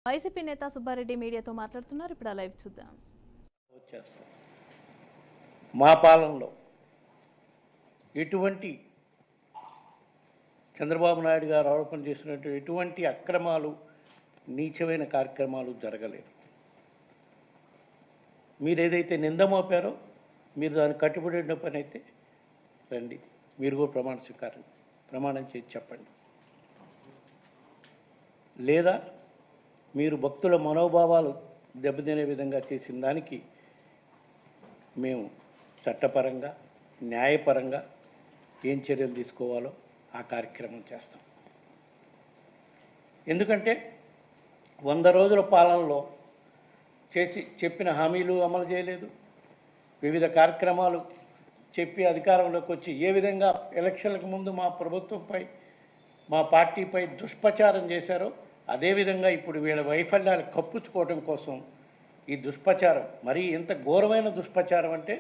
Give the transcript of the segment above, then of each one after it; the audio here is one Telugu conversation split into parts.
వైసీపీ నేత సుబ్బారెడ్డి మీడియాతో మాట్లాడుతున్నారు. ఇప్పుడు ఆ లైవ్ చూద్దాం. మా పాలనలో ఎటువంటి చంద్రబాబు నాయుడు గారు ఆరోపణ చేసినట్టు ఎటువంటి అక్రమాలు నీచమైన కార్యక్రమాలు జరగలేదు. మీరు ఏదైతే నింద మోపారో మీరు దాన్ని కట్టుబడిన పని అయితే రండి, మీరు కూడా ప్రమాణం చేసి చెప్పండి. లేదా మీరు భక్తుల మనోభావాలు దెబ్బతినే విధంగా చేసిన దానికి మేము చట్టపరంగా న్యాయపరంగా ఏం చర్యలు తీసుకోవాలో ఆ కార్యక్రమం చేస్తాం. ఎందుకంటే 100 రోజుల పాలనలో చెప్పిన హామీలు అమలు చేయలేదు, వివిధ కార్యక్రమాలు చెప్పి అధికారంలోకి వచ్చి ఏ విధంగా ఎలక్షన్లకు ముందు మా ప్రభుత్వంపై మా పార్టీపై దుష్ప్రచారం చేశారో అదేవిధంగా ఇప్పుడు వీళ్ళ వైఫల్యాలు కప్పుచ్చుకోవడం కోసం ఈ దుష్ప్రచారం, మరీ ఎంత ఘోరమైన దుష్ప్రచారం అంటే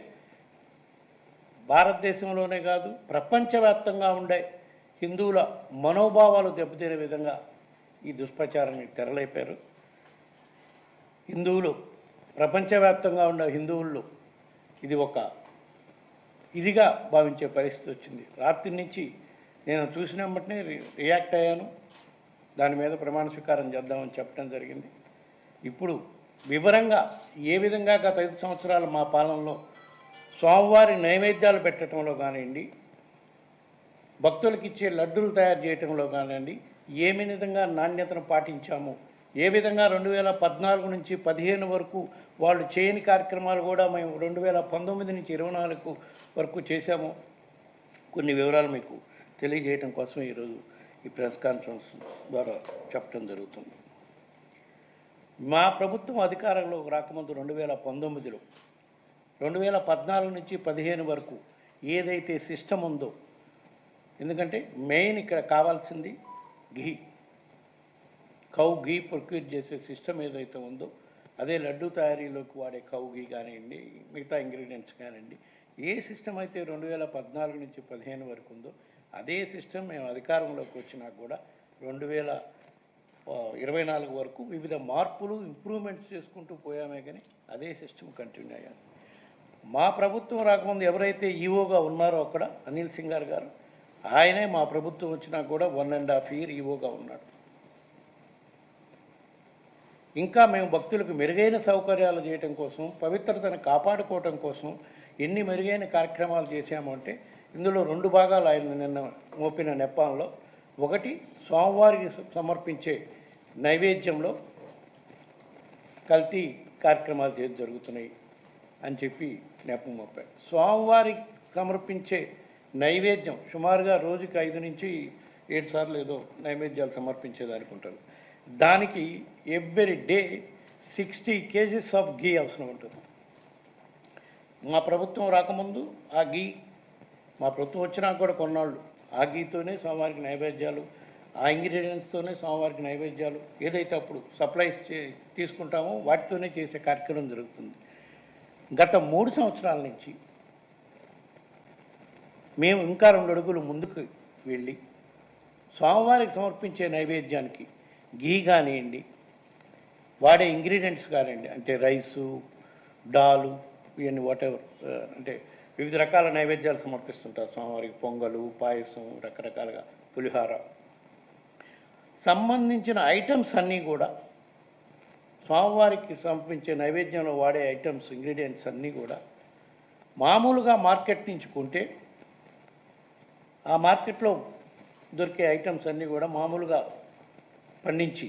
భారతదేశంలోనే కాదు ప్రపంచవ్యాప్తంగా ఉండే హిందువుల మనోభావాలు దెబ్బతినే విధంగా ఈ దుష్ప్రచారాన్ని తెరలేపారు. హిందువులు ప్రపంచవ్యాప్తంగా ఉన్న హిందువుల్లో ఇది ఒక ఇదిగా భావించే పరిస్థితి వచ్చింది. రాత్రి నుంచి నేను చూసిన వెంటనే రియాక్ట్ అయ్యాను. దాని మీద ప్రమాణ స్వీకారం చేద్దామని చెప్పడం జరిగింది. ఇప్పుడు వివరంగా ఏ విధంగా గత 5 సంవత్సరాల మా పాలనలో స్వామివారి నైవేద్యాలు పెట్టడంలో కానివ్వండి, భక్తులకు ఇచ్చే లడ్డూలు తయారు చేయడంలో కానివ్వండి, ఏ విధంగా నాణ్యతను పాటించాము, ఏ విధంగా 2014 నుంచి 15 వరకు వాళ్ళు చేయని కార్యక్రమాలు కూడా మేము 2019 నుంచి 24 వరకు చేశాము, కొన్ని వివరాలు మీకు తెలియజేయడం కోసం ఈరోజు ఈ ప్రెస్ కాన్ఫరెన్స్ ద్వారా చెప్పడం జరుగుతుంది. మా ప్రభుత్వం అధికారంలోకి రాకముందు 2019లో 2014 నుంచి 15 వరకు ఏదైతే సిస్టమ్ ఉందో, ఎందుకంటే మెయిన్ ఇక్కడ కావాల్సింది కౌ ఘీ ప్రొక్యూర్ చేసే సిస్టమ్ ఏదైతే ఉందో అదే లడ్డు తయారీలోకి వాడే కౌ ఘీ కానివ్వండి, మిగతా ఇంగ్రీడియంట్స్ కానివ్వండి, ఏ సిస్టమ్ అయితే 2014 నుంచి 15 వరకు ఉందో అదే సిస్టమ్ మేము అధికారంలోకి వచ్చినా కూడా 2024 వరకు వివిధ మార్పులు ఇంప్రూవ్మెంట్స్ చేసుకుంటూ పోయామే, కానీ అదే సిస్టమ్ కంటిన్యూ అయ్యాను. మా ప్రభుత్వం రాకముందు ఎవరైతే ఈఓగా ఉన్నారో అక్కడ అనిల్ సింగార్ గారు, ఆయనే మా ప్రభుత్వం వచ్చినా కూడా 1.5 year ఈఓగా ఉన్నాడు. ఇంకా మేము భక్తులకు మెరుగైన సౌకర్యాలు చేయటం కోసం, పవిత్రతను కాపాడుకోవటం కోసం ఎన్ని మెరుగైన కార్యక్రమాలు చేశాము అంటే ఇందులో 2 భాగాలు ఆయన నిన్న మోపిన నెపాల్లో. ఒకటి, స్వామివారికి సమర్పించే నైవేద్యంలో కల్తీ కార్యక్రమాలు జరుగుతున్నాయి అని చెప్పి నెపం మోపారు. స్వామివారికి సమర్పించే నైవేద్యం సుమారుగా రోజుకి 5 నుంచి 7 సార్లు ఏదో నైవేద్యాలు సమర్పించేదానికి ఉంటుంది. దానికి ఎవ్రీ డే 60 kgs ఆఫ్ ఘీ అవసరం ఉంటుంది. మా ప్రభుత్వం రాకముందు ఆ ఘీ, మా ప్రభుత్వం వచ్చినా కూడా కొన్నాళ్ళు ఆ ఘీతోనే స్వామివారికి నైవేద్యాలు, ఆ ఇంగ్రీడియంట్స్తోనే స్వామివారికి నైవేద్యాలు ఏదైతే అప్పుడు సప్లైస్ తీసుకుంటామో వాటితోనే చేసే కార్యక్రమం జరుగుతుంది. గత 3 సంవత్సరాల నుంచి మేము ఇంకా 2 అడుగులు ముందుకు వెళ్ళి స్వామివారికి సమర్పించే నైవేద్యానికి ఘీ కానివ్వండి, వాడే ఇంగ్రీడియంట్స్ కానివ్వండి, అంటే రైసు, డాలు, ఇవన్నీ వాటెవర్, అంటే వివిధ రకాల నైవేద్యాలు సమర్పిస్తుంటారు స్వామివారికి. పొంగలు, పాయసం, రకరకాలుగా పులిహార సంబంధించిన ఐటమ్స్ అన్నీ కూడా స్వామివారికి సమర్పించే నైవేద్యంలో వాడే ఐటమ్స్, ఇంగ్రీడియంట్స్ అన్నీ కూడా మామూలుగా మార్కెట్ నుంచి కొంటే ఆ మార్కెట్లో దొరికే ఐటమ్స్ అన్నీ కూడా మామూలుగా పండించి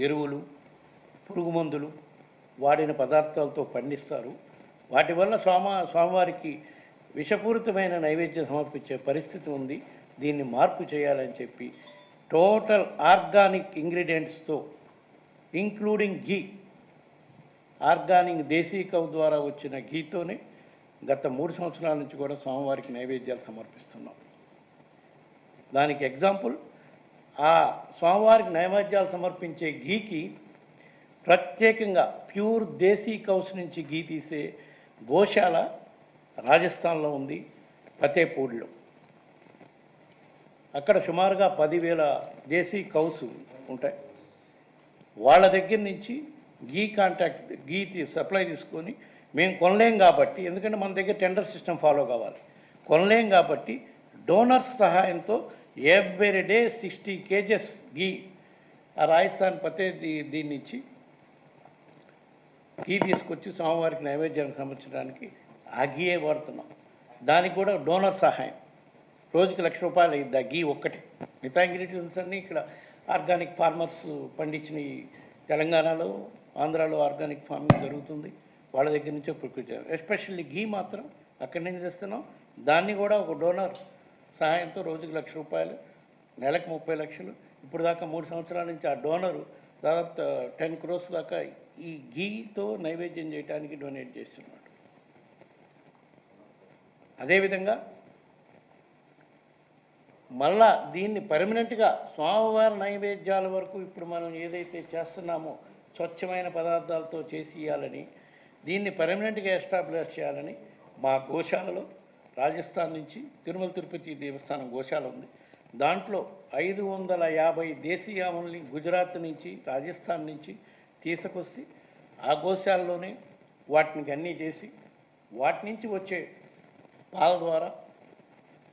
ఎరువులు, పురుగు మందులు వాడిన పదార్థాలతో పండిస్తారు. వాటి వల్ల స్వామివారికి విషపూరితమైన నైవేద్యం సమర్పించే పరిస్థితి ఉంది. దీన్ని మార్పు చేయాలని చెప్పి టోటల్ ఆర్గానిక్ ఇంగ్రీడియంట్స్తో ఇంక్లూడింగ్ ఘీ, ఆర్గానిక్ దేశీ కౌ ద్వారా వచ్చిన ఘీతోనే గత 3 సంవత్సరాల నుంచి కూడా స్వామివారికి నైవేద్యాలు సమర్పిస్తున్నాం. దానికి ఎగ్జాంపుల్, ఆ స్వామివారికి నైవేద్యాలు సమర్పించే ఘీకి ప్రత్యేకంగా ప్యూర్ దేశీ కౌస్ నుంచి ఘీ తీసే గోశాల రాజస్థాన్లో ఉంది, ఫతేపూర్లో. అక్కడ సుమారుగా 10,000 దేశీ కౌస్ ఉంటాయి. వాళ్ళ దగ్గర నుంచి గీ సప్లై తీసుకొని మేము కొనలేం కాబట్టి, ఎందుకంటే మన దగ్గర టెండర్ సిస్టమ్ ఫాలో కావాలి, కొనలేం కాబట్టి డోనర్స్ సహాయంతో ఎవ్రీ డే 60 kgs గీ ఆ రాజస్థాన్ పతే దీన్ని ఇచ్చి గీ తీసుకొచ్చి స్వామివారికి నైవేద్యానికి సమర్పించడానికి ఆ గీయే వాడుతున్నాం. దానికి కూడా డోనర్ సహాయం రోజుకి ₹1,00,000 అయింది ఆ గీ ఒక్కటే. మిగతా ఇంగ్రీడియంట్స్ అన్నీ ఇక్కడ ఆర్గానిక్ ఫార్మర్స్ పండించిన తెలంగాణలో, ఆంధ్రాలో ఆర్గానిక్ ఫార్మింగ్ జరుగుతుంది, వాళ్ళ దగ్గర నుంచే ప్రొక్యూర్. ఎస్పెషల్లీ గీ మాత్రం అక్కడి నుంచి తెస్తున్నాం. దాన్ని కూడా ఒక డోనర్ సహాయంతో రోజుకి ₹1,00,000, నెలకు 30 లక్షలు. ఇప్పుడు దాకా 3 సంవత్సరాల నుంచి ఆ డోనరు దాదాపు 10 crores దాకా ఈ గీతో నైవేద్యం చేయడానికి డొనేట్ చేస్తున్నాడు. అదేవిధంగా మళ్ళా దీన్ని పర్మనెంట్గా స్వామివారి నైవేద్యాల వరకు ఇప్పుడు మనం ఏదైతే చేస్తున్నామో స్వచ్ఛమైన పదార్థాలతో చేసి ఇవ్వాలని, దీన్ని పర్మనెంట్గా ఎస్టాబ్లిష్ చేయాలని మా గోశాలలో రాజస్థాన్ నుంచి తిరుమల తిరుపతి దేవస్థానం గోశాల ఉంది. దాంట్లో 550 దేశీయాముల్ని గుజరాత్ నుంచి, రాజస్థాన్ నుంచి తీసుకొచ్చి ఆ గోశాలలోనే వాటిని అన్నీ చేసి వాటి నుంచి వచ్చే పాల ద్వారా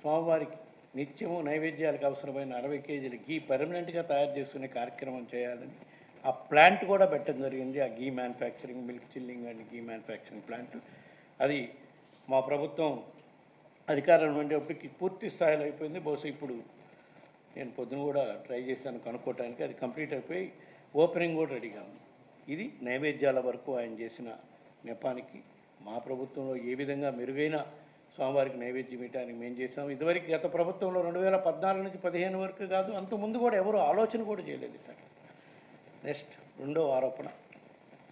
స్వామివారికి నిత్యము నైవేద్యాలకు అవసరమైన 60 kgs గీ పర్మనెంట్గా తయారు చేసుకునే కార్యక్రమం చేయాలని ఆ ప్లాంట్ కూడా పెట్టడం జరిగింది. ఆ ghee manufacturing, milk chilling and ghee manufacturing plant. అది మా ప్రభుత్వం అధికారం ఉండేప్పటికి పూర్తి స్థాయిలో అయిపోయింది. బహుశా ఇప్పుడు నేను పొద్దున కూడా ట్రై చేశాను కనుక్కోవడానికి, అది కంప్లీట్ అయిపోయి ఓపెనింగ్ కూడా రెడీగా ఉంది. ఇది నైవేద్యాల వరకు ఆయన చేసిన నెపానికి మా ప్రభుత్వంలో ఏ విధంగా మెరుగైన స్వామివారికి నైవేద్యం ఇవ్వడానికి మేము చేసాం. ఇదివరకు గత ప్రభుత్వంలో 2014 నుంచి 15 వరకు కాదు, అంతకుముందు కూడా ఎవరు ఆలోచన కూడా చేయలేదు ఇట్లా. నెక్స్ట్ రెండో ఆరోపణ,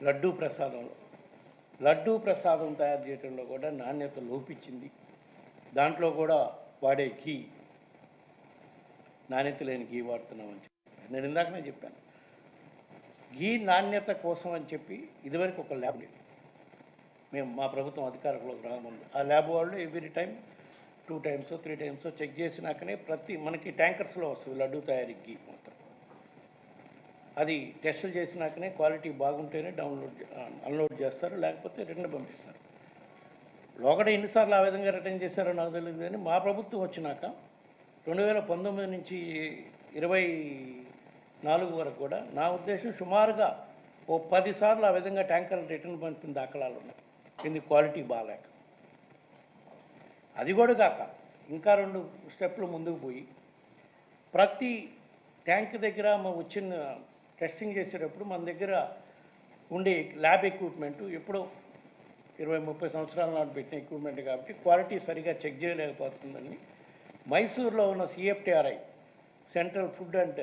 లడ్డూ ప్రసాదం తయారు చేయడంలో కూడా నాణ్యత లోపించింది. దాంట్లో కూడా వాడే ఘీ నాణ్యత లేని ఘీ వాడుతున్నామని చెప్పి నేను ఇందాకనే చెప్పాను. ఘీ నాణ్యత కోసం అని చెప్పి ఇదివరకు ఒక ల్యాబ్ లేదు. మేము మా ప్రభుత్వం అధికారంలోకి రాకముందు ఆ ల్యాబ్ వాళ్ళు every time 2 times 3 times check చేసినాకనే మనకి ట్యాంకర్స్లో వస్తుంది లడ్డూ తయారీకి మొత్తం. అది టెస్టులు చేసినాకనే క్వాలిటీ బాగుంటేనే అన్లోడ్ చేస్తారు, లేకపోతే రిటర్న్ పంపిస్తారు. లోగడ ఎన్నిసార్లు ఆ విధంగా రిటర్న్ చేశారో నాకు తెలియదు. కానీ మా ప్రభుత్వం వచ్చినాక 2019 నుంచి 24 వరకు కూడా నా ఉద్దేశం సుమారుగా ఓ 10 సార్లు ఆ విధంగా ట్యాంకర్లు రిటర్న్ పంపిన దాఖలాలు ఉన్నాయి, కింది క్వాలిటీ బాగాలేక. అది కూడా కాక ఇంకా 2 స్టెప్లు ముందుకు పోయి ప్రతి ట్యాంక్ దగ్గర వచ్చిన టెస్టింగ్ చేసేటప్పుడు మన దగ్గర ఉండే ల్యాబ్ ఎక్విప్మెంటు ఎప్పుడో 20-30 సంవత్సరాల నాడు పెట్టిన ఎక్విప్మెంట్ కాబట్టి క్వాలిటీ సరిగా చెక్ చేయలేకపోతుందని మైసూరులో ఉన్న CFTRI, central food and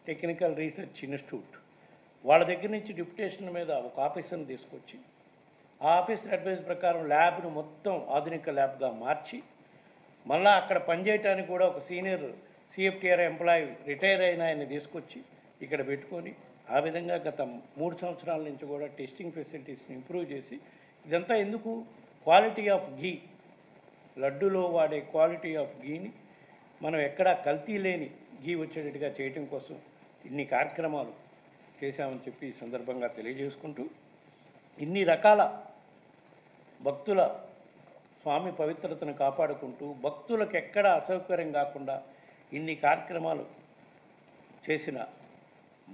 technical research institute, వాళ్ళ దగ్గర నుంచి డిప్యుటేషన్ మీద ఒక ఆఫీసర్ని తీసుకొచ్చి ఆ ఆఫీసర్ అడ్వైజ్ ప్రకారం ల్యాబ్ను మొత్తం ఆధునిక ల్యాబ్గా మార్చి మళ్ళీ అక్కడ పనిచేయడానికి కూడా ఒక సీనియర్ CFTRI ఎంప్లాయీ రిటైర్ అయిన ఆయన్ని తీసుకొచ్చి ఇక్కడ పెట్టుకొని ఆ విధంగా గత 3 సంవత్సరాల నుంచి కూడా టెస్టింగ్ ఫెసిలిటీస్ని ఇంప్రూవ్ చేసి, ఇదంతా ఎందుకు, క్వాలిటీ ఆఫ్ ఘీ, లడ్డూలో వాడే క్వాలిటీ ఆఫ్ ఘీని మనం ఎక్కడా కల్తీ లేని ఘీ వచ్చేటట్టుగా చేయటం కోసం ఇన్ని కార్యక్రమాలు చేశామని చెప్పి ఈ సందర్భంగా తెలియజేసుకుంటూ, ఇన్ని రకాల భక్తుల స్వామి పవిత్రతను కాపాడుకుంటూ భక్తులకు ఎక్కడా అసౌకర్యం కాకుండా ఇన్ని కార్యక్రమాలు చేసిన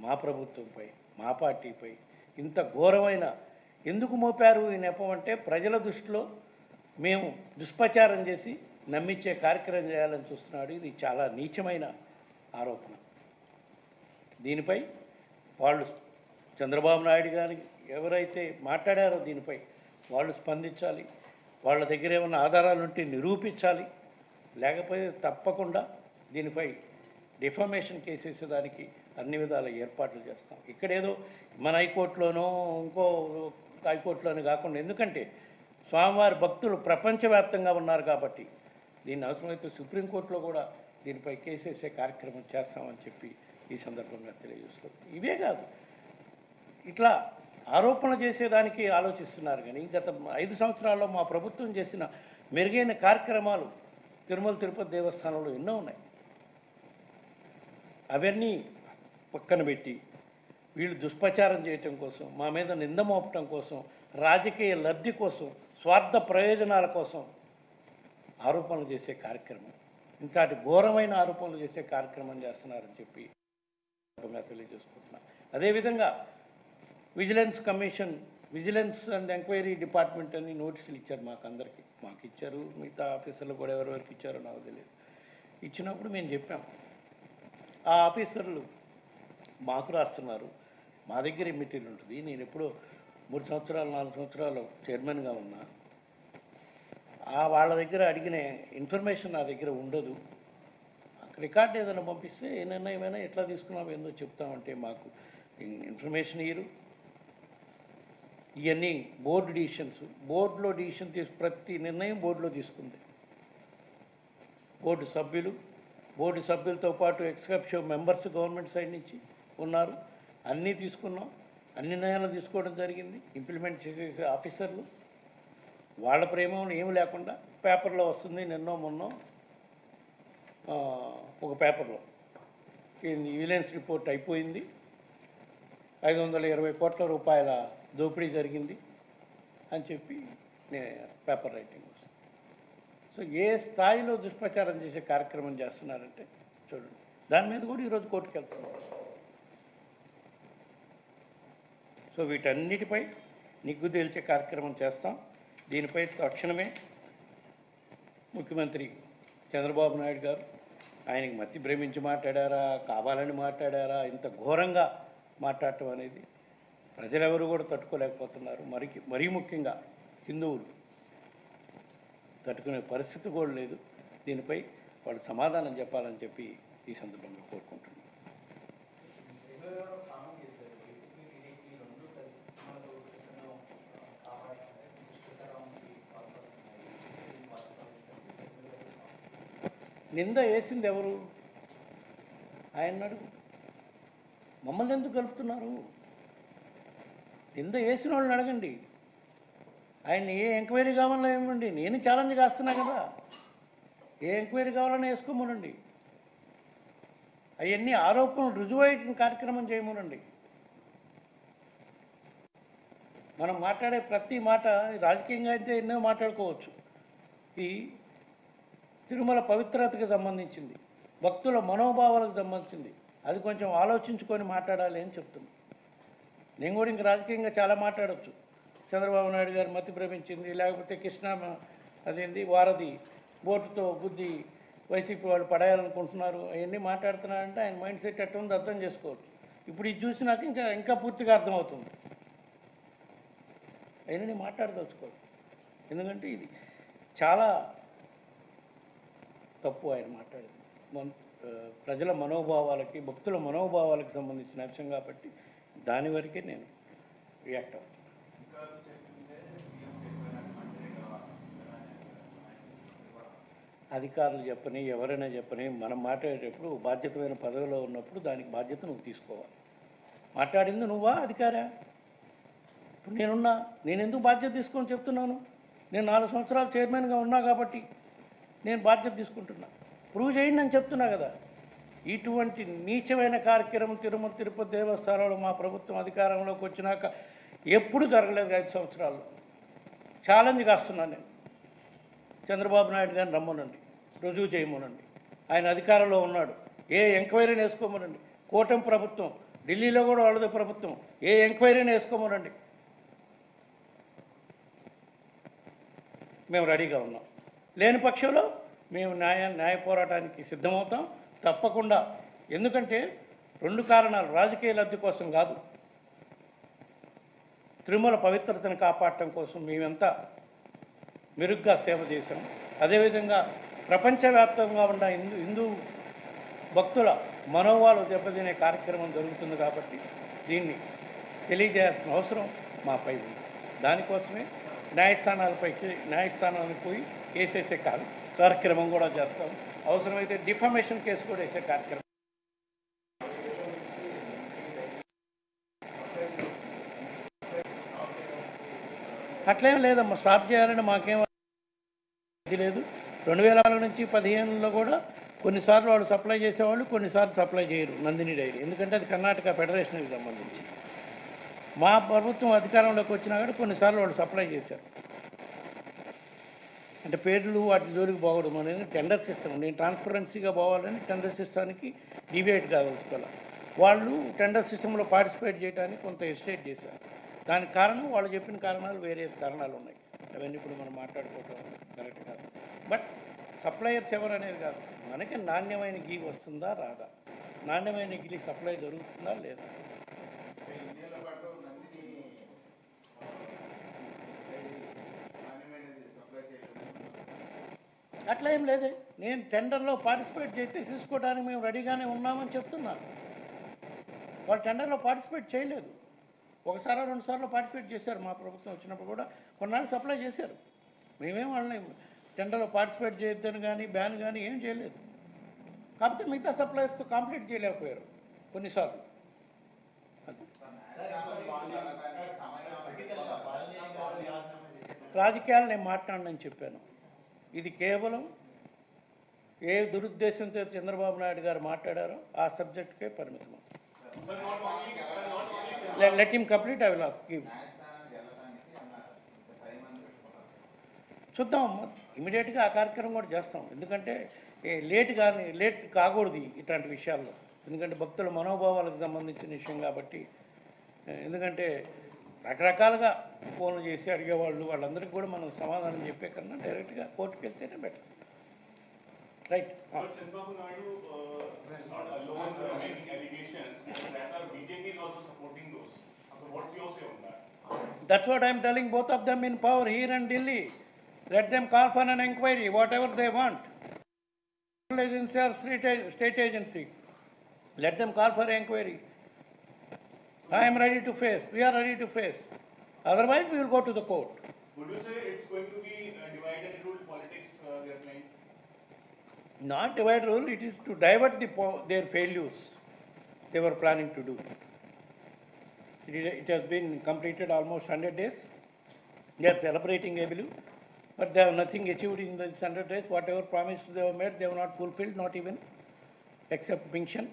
మా ప్రభుత్వంపై, మా పార్టీపై ఇంత ఘోరమైన ఎందుకు మోపారు ఈ నెపం అంటే, ప్రజల దృష్టిలో మేము దుష్ప్రచారం చేసి నమ్మించే కార్యక్రమం చేయాలని చూస్తున్నాడు. ఇది చాలా నీచమైన ఆరోపణ. దీనిపై వాళ్ళు చంద్రబాబు నాయుడు గారి ఎవరైతే మాట్లాడారో దీనిపై వాళ్ళు స్పందించాలి, వాళ్ళ దగ్గర ఏమైనా ఆధారాలు ఉంటే నిరూపించాలి, లేకపోతే తప్పకుండా దీనిపై డిఫామేషన్ కేసు వేసేదానికి అన్ని విధాల ఏర్పాట్లు చేస్తాం. ఇక్కడేదో మన హైకోర్టులోనో ఇంకో హైకోర్టులోనే కాకుండా, ఎందుకంటే స్వామివారి భక్తులు ప్రపంచవ్యాప్తంగా ఉన్నారు కాబట్టి దీన్ని అవసరమైతే సుప్రీంకోర్టులో కూడా దీనిపై కేసు వేసే కార్యక్రమం చేస్తామని చెప్పి ఈ సందర్భంగా తెలియజేసుకోవాలి. ఇవే కాదు, ఇట్లా ఆరోపణ చేసేదానికి ఆలోచిస్తున్నారు. కానీ గత 5 సంవత్సరాల్లో మా ప్రభుత్వం చేసిన మెరుగైన కార్యక్రమాలు తిరుమల తిరుపతి దేవస్థానంలో ఎన్నో ఉన్నాయి. అవన్నీ పక్కన పెట్టి వీళ్ళు దుష్ప్రచారం చేయటం కోసం, మా మీద నింద మోపటం కోసం, రాజకీయ లబ్ధి కోసం, స్వార్థ ప్రయోజనాల కోసం ఆరోపణలు చేసే కార్యక్రమం, ఇంతటి ఘోరమైన ఆరోపణలు చేసే కార్యక్రమం చేస్తున్నారని చెప్పి తెలియజేసుకుంటున్నాను. అదేవిధంగా vigilance commission, vigilance and enquiry department అని నోటీసులు ఇచ్చారు మాకు ఇచ్చారు, మిగతా ఆఫీసర్లు కూడా ఎవరెవరికి ఇచ్చారో నాకు తెలియదు. ఇచ్చినప్పుడు మేము చెప్పాం, ఆ ఆఫీసర్లు మాకు రాస్తున్నారు, మా దగ్గర మెటీరియల్ ఉంటుంది. నేను ఎప్పుడో 3 సంవత్సరాలు 4 సంవత్సరాలు చైర్మన్గా ఉన్నా, వాళ్ళ దగ్గర అడిగిన ఇన్ఫర్మేషన్ నా దగ్గర ఉండదు. రికార్డు ఏదైనా పంపిస్తే ఏ నిర్ణయమైనా ఎట్లా తీసుకున్నామో ఏందో చెప్తామంటే మాకు ఇన్ఫర్మేషన్ ఇయ్యరు. ఇవన్నీ బోర్డు డిసిషన్స్, బోర్డులో డిసిషన్ ప్రతి నిర్ణయం బోర్డులో తీసుకుంది. బోర్డు సభ్యులతో పాటు ఎక్స్కప్షో మెంబర్స్ గవర్నమెంట్ సైడ్ నుంచి ఉన్నారు. అన్నీ తీసుకున్నాం, అన్ని నిర్ణయాలు తీసుకోవడం జరిగింది. ఇంప్లిమెంట్ చేసే ఆఫీసర్లు వాళ్ళ ప్రేమను ఏమి లేకుండా పేపర్లో వస్తుంది. నిన్నో మొన్నో ఒక పేపర్లో విజిలెన్స్ రిపోర్ట్ అయిపోయింది, 520 కోట్ల రూపాయల దోపిడీ జరిగింది అని చెప్పి పేపర్ రైటింగ్ వస్తుంది. సో ఏ స్థాయిలో దుష్ప్రచారం చేసే కార్యక్రమం చేస్తున్నారంటే చూడండి. దాని మీద కూడా ఈరోజు కోర్టుకు వెళ్తున్నారు. సో వీటన్నిటిపై నిగ్గు తేల్చే కార్యక్రమం చేస్తాం. దీనిపై తక్షణమే ముఖ్యమంత్రి చంద్రబాబు నాయుడు గారు, ఆయనకి మతి భ్రమించి మాట్లాడారా, కావాలని మాట్లాడారా, ఇంత ఘోరంగా మాట్లాడటం అనేది ప్రజలెవరు కూడా తట్టుకోలేకపోతున్నారు. మరీ ముఖ్యంగా హిందువులు తట్టుకునే పరిస్థితి కూడా లేదు. దీనిపై వాళ్ళు సమాధానం చెప్పాలని చెప్పి ఈ సందర్భంగా కోరుకుంటున్నాను. నింద వేసింది ఎవరు? ఆయన అడుగు. మమ్మల్ని ఎందుకు కలుపుతున్నారు? నింద వేసిన వాళ్ళని అడగండి. ఆయన ఏ ఎంక్వైరీ కావాలో ఏమండి, నేను ఛాలెంజ్ చేస్తున్నా కదా, ఏ ఎంక్వైరీ కావాలని వేసుకోమనండి. అవన్నీ ఆరోపణలు రుజువైన కార్యక్రమం చేయమనండి. మనం మాట్లాడే ప్రతి మాట రాజకీయంగా అయితే ఎన్నో మాట్లాడుకోవచ్చు. ఈ తిరుమల పవిత్రతకు సంబంధించింది, భక్తుల మనోభావాలకు సంబంధించింది, అది కొంచెం ఆలోచించుకొని మాట్లాడాలి అని చెప్తున్నాను. నేను కూడా ఇంక రాజకీయంగా చాలా మాట్లాడవచ్చు. చంద్రబాబు నాయుడు గారు మతి భ్రమించింది, లేకపోతే కృష్ణా అదేంది వారధి బోటుతో బుద్ధి వైసీపీ వాళ్ళు పడేయాలనుకుంటున్నారు, అవన్నీ మాట్లాడుతున్నారంటే ఆయన మైండ్ సెట్ ఎట్లా ఉందో అర్థం చేసుకోవచ్చు. ఇప్పుడు ఇది చూసినాక ఇంకా పూర్తిగా అర్థమవుతుంది. అవన్నీ మాట్లాడదలుచుకోవచ్చు. ఎందుకంటే ఇది చాలా తప్పు ఆయన మాట్లాడింది. ప్రజల మనోభావాలకి, భక్తుల మనోభావాలకు సంబంధించిన అంశం కాబట్టి దాని వరకే నేను రియాక్ట్ అవుతాను. అధికారులు చెప్పని, ఎవరైనా చెప్పని, మనం మాట్లాడేటప్పుడు బాధ్యతమైన పదవిలో ఉన్నప్పుడు దానికి బాధ్యత నువ్వు తీసుకోవాలి. మాట్లాడింది నువ్వా అధికారా? ఇప్పుడు నేను ఎందుకు బాధ్యత తీసుకొని చెప్తున్నాను? నేను 4 సంవత్సరాలు చైర్మన్గా ఉన్నా కాబట్టి నేను బాధ్యత తీసుకుంటున్నా. ప్రూవ్ చేయండి అని చెప్తున్నా కదా. ఇటువంటి నీచమైన కార్యక్రమం తిరుమల తిరుపతి దేవస్థానంలో మా ప్రభుత్వం అధికారంలోకి వచ్చినాక ఎప్పుడు జరగలేదు. 5 సంవత్సరాల్లో ఛాలెంజ్ కాస్తున్నాను నేను. చంద్రబాబు నాయుడు గారిని రమ్మనండి, రుజువు చేయమనండి. ఆయన అధికారంలో ఉన్నాడు, ఏ ఎంక్వైరీని వేసుకోమనండి. కూటమి ప్రభుత్వం, ఢిల్లీలో కూడా వాళ్ళది ప్రభుత్వం, ఏ ఎంక్వైరీని వేసుకోమనండి. మేము రెడీగా ఉన్నాం. లేని పక్షంలో మేము న్యాయ పోరాటానికి సిద్ధమవుతాం తప్పకుండా. ఎందుకంటే 2 కారణాలు, రాజకీయ లబ్ధి కోసం కాదు, తిరుమల పవిత్రతను కాపాడటం కోసం మేమెంతా మెరుగ్గా సేవ చేశాం. అదేవిధంగా ప్రపంచవ్యాప్తంగా ఉన్న హిందూ భక్తుల మనోభావాలు దెబ్బతినే కార్యక్రమం జరుగుతుంది కాబట్టి దీన్ని తెలియజేయాల్సిన అవసరం మాపై ఉంది. దానికోసమే న్యాయస్థానాలకు పోయి వేసేసే కార్యక్రమం కూడా చేస్తాం. అవసరమైతే డిఫమేషన్ కేసు కూడా వేసే కార్యక్రమం. అట్లేం లేదమ్మా, స్టాప్ చేయాలని మాకేం లేదు. 2004 నుంచి 2015లో కూడా కొన్నిసార్లు వాళ్ళు సప్లై చేసేవాళ్ళు, కొన్నిసార్లు సప్లై చేయరు నందిని డైరీ, ఎందుకంటే అది కర్ణాటక ఫెడరేషన్కి సంబంధించి. మా ప్రభుత్వం అధికారంలోకి వచ్చినా కానీ కొన్నిసార్లు వాళ్ళు సప్లై చేశారు. అంటే పేర్లు వాటి జోలికి పోవడం అనేది టెండర్ సిస్టమ్. నేను ట్రాన్స్పరెన్సీగా పోవాలని టెండర్ సిస్టానికి డివేట్ కాదలుచుకోవాలి. వాళ్ళు టెండర్ సిస్టంలో పార్టిసిపేట్ చేయడానికి కొంత ఎస్టేట్ చేశారు. దానికి కారణం వాళ్ళు చెప్పిన కారణాలు, వేరే కారణాలు ఉన్నాయి. అవన్నీ ఇప్పుడు మనం మాట్లాడుకోవటం కరెక్ట్ కాదు. బట్ సప్లయర్స్ ఎవరు అనేది కాదు, మనకి నాణ్యమైన గీ వస్తుందా రాదా, నాణ్యమైన గిలి సప్లై జరుగుతుందా లేదా. అట్లా ఏం లేదే, నేను టెండర్లో పార్టిసిపేట్ చేస్తే తీసుకోవడానికి మేము రెడీగానే ఉన్నామని చెప్తున్నాను. వాళ్ళు టెండర్లో పార్టిసిపేట్ చేయలేదు. ఒకసారి రెండుసార్లు పార్టిసిపేట్ చేశారు. మా ప్రభుత్వం వచ్చినప్పుడు కూడా కొన్నాళ్ళు సప్లై చేశారు. మేమేం వాళ్ళని టెండర్లో పార్టిసిపేట్ చేయొద్దని కానీ బ్యాన్ కానీ ఏం చేయలేదు. కాకపోతే మిగతా సప్లయర్స్తో కాంప్లీట్ చేయలేకపోయారు కొన్నిసార్లు. రాజకీయాలు నేను మాట్లాడనని చెప్పాను. ఇది కేవలం ఏ దురుద్దేశంతో చంద్రబాబు నాయుడు గారు మాట్లాడారో ఆ సబ్జెక్టుకే పరిమితం. Let him complete, I will give. చూద్దాం, ఇమీడియట్గా ఆ కార్యక్రమం కూడా చేస్తాం. ఎందుకంటే లేట్ కాకూడదు ఇట్లాంటి విషయాల్లో. ఎందుకంటే భక్తుల మనోభావాలకు సంబంధించిన విషయం కాబట్టి. ఎందుకంటే రకరకాలుగా ఫోన్లు చేసి అడిగేవాళ్ళు, వాళ్ళందరికీ కూడా మనం సమాధానం చెప్పే కన్నా డైరెక్ట్గా కోర్టుకు వెళ్తేనే better. Right. Chandrababu Naidu is not alone making allegations. Rather, BJP is also supporting those. So, what's your say on that? That's what I'm telling both of them in power here and Delhi. Let them call for an inquiry, whatever they want. Agency or state agency. Let them call for an inquiry. I am ready to face. We are ready to face. Otherwise, we will go to the court. Would you say it's going to be divide and rule politics they are playing? Not divide rule, it is to divert their failures they were planning to do. It has been completed almost 100 days. They are celebrating, I believe, but they have nothing achieved in these 100 days. Whatever promises they have made, they have not fulfilled, not even, except pension.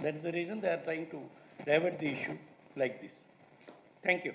That is the reason they are trying to divert the issue like this. Thank you.